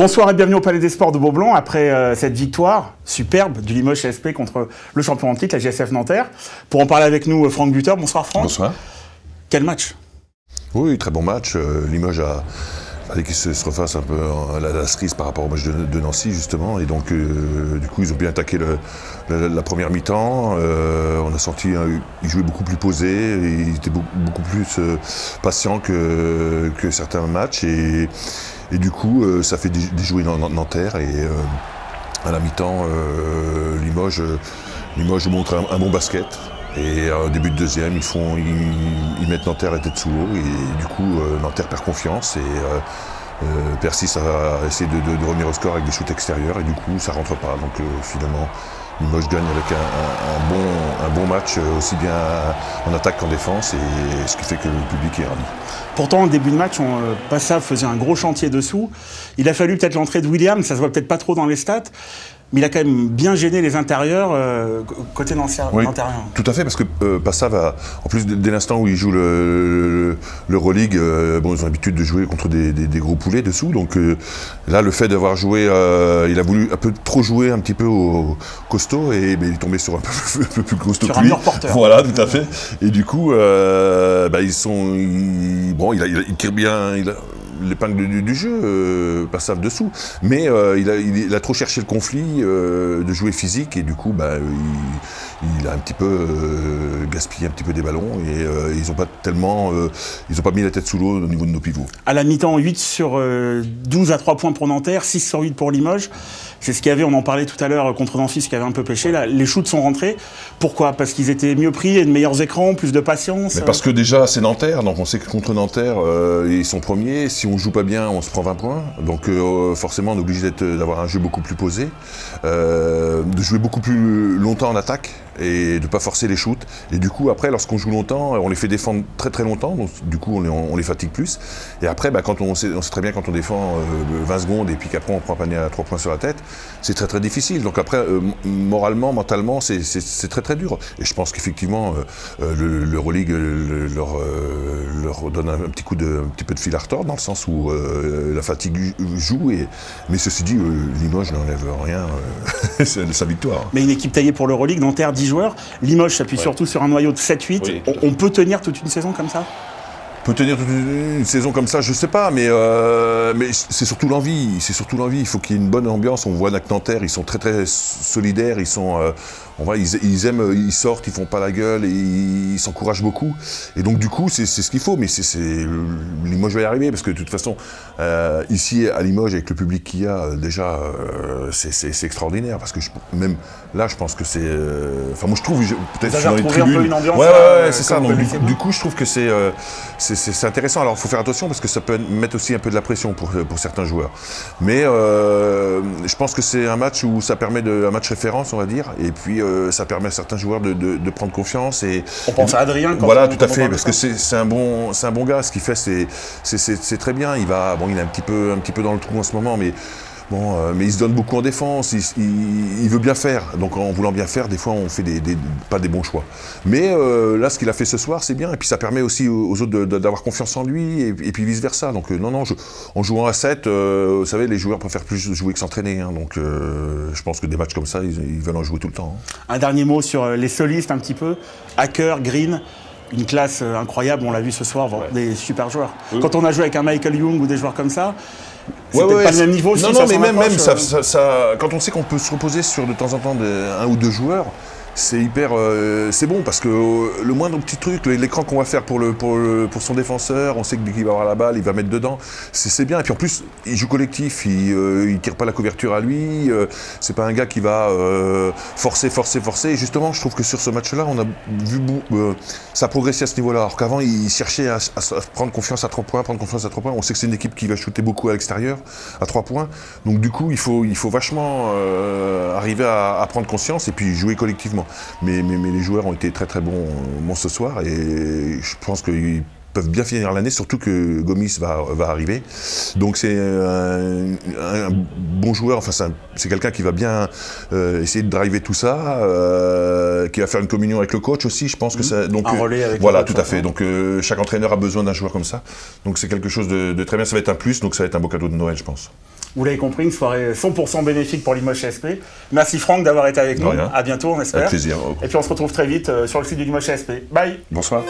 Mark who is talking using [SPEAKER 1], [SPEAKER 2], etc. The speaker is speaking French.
[SPEAKER 1] Bonsoir et bienvenue au Palais des Sports de Beaublanc après cette victoire superbe du Limoges CSP contre le champion en titre, la JSF Nanterre. Pour en parler avec nous, Franck Buteur. Bonsoir Franck.
[SPEAKER 2] Bonsoir.
[SPEAKER 1] Quel match?
[SPEAKER 2] Oui, très bon match. Limoges fallait qu'ils se refassent un peu à la cerise par rapport au match de Nancy justement, et donc du coup ils ont bien attaqué la première mi-temps. On a senti ils jouaient beaucoup plus posés, ils étaient beaucoup plus patients que certains matchs, et du coup ça fait déjouer Nanterre, et à la mi-temps Limoges montre un bon basket. Et au début de deuxième, ils mettent Nanterre la tête sous l'eau, et du coup Nanterre perd confiance, et Persis a essayé de revenir au score avec des shoots extérieurs, et du coup ça rentre pas. Donc finalement Limoges gagne avec un bon match, aussi bien en attaque qu'en défense, et ce qui fait que le public est ravi.
[SPEAKER 1] Pourtant, au début de match, Passav faisait un gros chantier dessous. Il a fallu peut-être l'entrée de William, ça se voit peut-être pas trop dans les stats, mais il a quand même bien gêné les intérieurs côté Nanterre.
[SPEAKER 2] Oui, tout à fait, parce que Passav, en plus dès l'instant où il joue l'Euroleague, bon, ils ont l'habitude de jouer contre des gros poulets dessous, donc là le fait d'avoir joué, il a voulu un peu trop jouer un petit peu au costaud, et il est tombé sur un peu plus costaud que lui.
[SPEAKER 1] Sur un porteur.
[SPEAKER 2] Voilà, tout à fait. Et du coup, il tire bien l'épingle du jeu, Passav dessous, mais il a trop cherché le conflit, de jouer physique, et du coup il a un petit peu gaspillé un petit peu des ballons, et ils n'ont pas mis la tête sous l'eau au niveau de nos pivots.
[SPEAKER 1] À la mi-temps, 8 sur 12 à 3 points pour Nanterre, 6 sur 8 pour Limoges. C'est ce qu'il y avait, on en parlait tout à l'heure contre Nancy, ce qui avait un peu pêché. Là, les shoots sont rentrés. Pourquoi? Parce qu'ils étaient mieux pris, et de meilleurs écrans, plus de patience.
[SPEAKER 2] Mais parce que déjà c'est Nanterre, donc on sait que contre Nanterre, ils sont premiers. Si on joue pas bien, on se prend 20 points. Donc forcément on est obligé d'avoir un jeu beaucoup plus posé, de jouer beaucoup plus longtemps en attaque, et de ne pas forcer les shoots. Et du coup, après, lorsqu'on joue longtemps, on les fait défendre très très longtemps, donc du coup on les fatigue plus. Et après, quand on sait très bien, quand on défend 20 secondes, et puis qu'après on prend un panier à 3 points sur la tête, c'est très très difficile. Donc après, moralement, mentalement, c'est très très dur. Et je pense qu'effectivement, l'Euroleague leur donne un petit peu de fil à retordre, dans le sens où la fatigue joue, mais ceci dit, Limoges n'enlève rien, c'est sa victoire.
[SPEAKER 1] Mais une équipe taillée pour l'Euroleague, Nanterre 10 joueurs, Limoges s'appuie surtout sur un noyau de 7-8. Oui. On peut tenir toute une saison comme ça?
[SPEAKER 2] Peut tenir toute une saison comme ça, je sais pas, mais c'est surtout l'envie. C'est surtout l'envie. Il faut qu'il y ait une bonne ambiance. On voit que Nanterre, ils sont très très solidaires. Ils sont, ils aiment, ils sortent, ils font pas la gueule, et ils s'encouragent beaucoup. Et donc du coup, c'est ce qu'il faut. Mais Limoges va y arriver, parce que de toute façon, ici à Limoges, avec le public qu'il y a, déjà, c'est extraordinaire. Parce que même là, je pense que c'est, enfin moi je trouve, peut-être je suis dans les tribunes. Un peu une ambiance. Ouais, c'est ça. Donc du coup, je trouve que c'est intéressant. Alors il faut faire attention, parce que ça peut mettre aussi un peu de la pression pour certains joueurs. Mais je pense que c'est un match où ça permet un match référence, on va dire, et puis ça permet à certains joueurs de prendre confiance.
[SPEAKER 1] On pense à Adrien.
[SPEAKER 2] Voilà, tout à fait, parce que c'est un bon gars. Ce qu'il fait, c'est très bien. Il est un petit peu dans le trou en ce moment, mais mais il se donne beaucoup en défense, il veut bien faire. Donc en voulant bien faire, des fois on fait pas des bons choix. Mais là, ce qu'il a fait ce soir, c'est bien. Et puis ça permet aussi aux autres d'avoir confiance en lui, et puis vice-versa. Donc en jouant à 7, vous savez, les joueurs préfèrent plus jouer que s'entraîner. Hein. Donc je pense que des matchs comme ça, ils veulent en jouer tout le temps. Hein.
[SPEAKER 1] Un dernier mot sur les solistes un petit peu. Hacker, Green. Une classe incroyable, on l'a vu ce soir, des super joueurs. Oui. Quand on a joué avec un Michael Young ou des joueurs comme ça, c'est peut-être pas le même niveau.
[SPEAKER 2] Non, mais même quand on sait qu'on peut se reposer sur de temps en temps un ou deux joueurs, c'est hyper, c'est bon, parce que le moindre petit truc, l'écran qu'on va faire pour son défenseur, on sait que dès qu'il va avoir la balle, il va mettre dedans, c'est bien. Et puis en plus, il joue collectif, il tire pas la couverture à lui, c'est pas un gars qui va forcer. Et justement, je trouve que sur ce match-là, on a vu ça a progressé à ce niveau-là. Alors qu'avant, il cherchait à prendre confiance à 3 points, On sait que c'est une équipe qui va shooter beaucoup à l'extérieur, à 3 points. Donc du coup, il faut vachement arriver à prendre conscience, et puis jouer collectivement. Mais les joueurs ont été très très bons ce soir, et je pense qu'ils peuvent bien finir l'année, surtout que Gomis va arriver. Donc c'est un bon joueur, enfin c'est quelqu'un qui va bien essayer de driver tout ça, qui va faire une communion avec le coach aussi, je pense que ça. Donc,
[SPEAKER 1] un relais avec
[SPEAKER 2] voilà, tout à fait. Donc chaque entraîneur a besoin d'un joueur comme ça. Donc c'est quelque chose de très bien, ça va être un plus, donc ça va être un beau cadeau de Noël, je pense.
[SPEAKER 1] Vous l'avez compris, une soirée 100% bénéfique pour Limoges CSP. Merci Franck d'avoir été avec nous.
[SPEAKER 2] Rien.
[SPEAKER 1] À bientôt, on espère.
[SPEAKER 2] Avec plaisir.
[SPEAKER 1] Et puis on se retrouve très vite sur le site du Limoges CSP. Bye.
[SPEAKER 2] Bonsoir.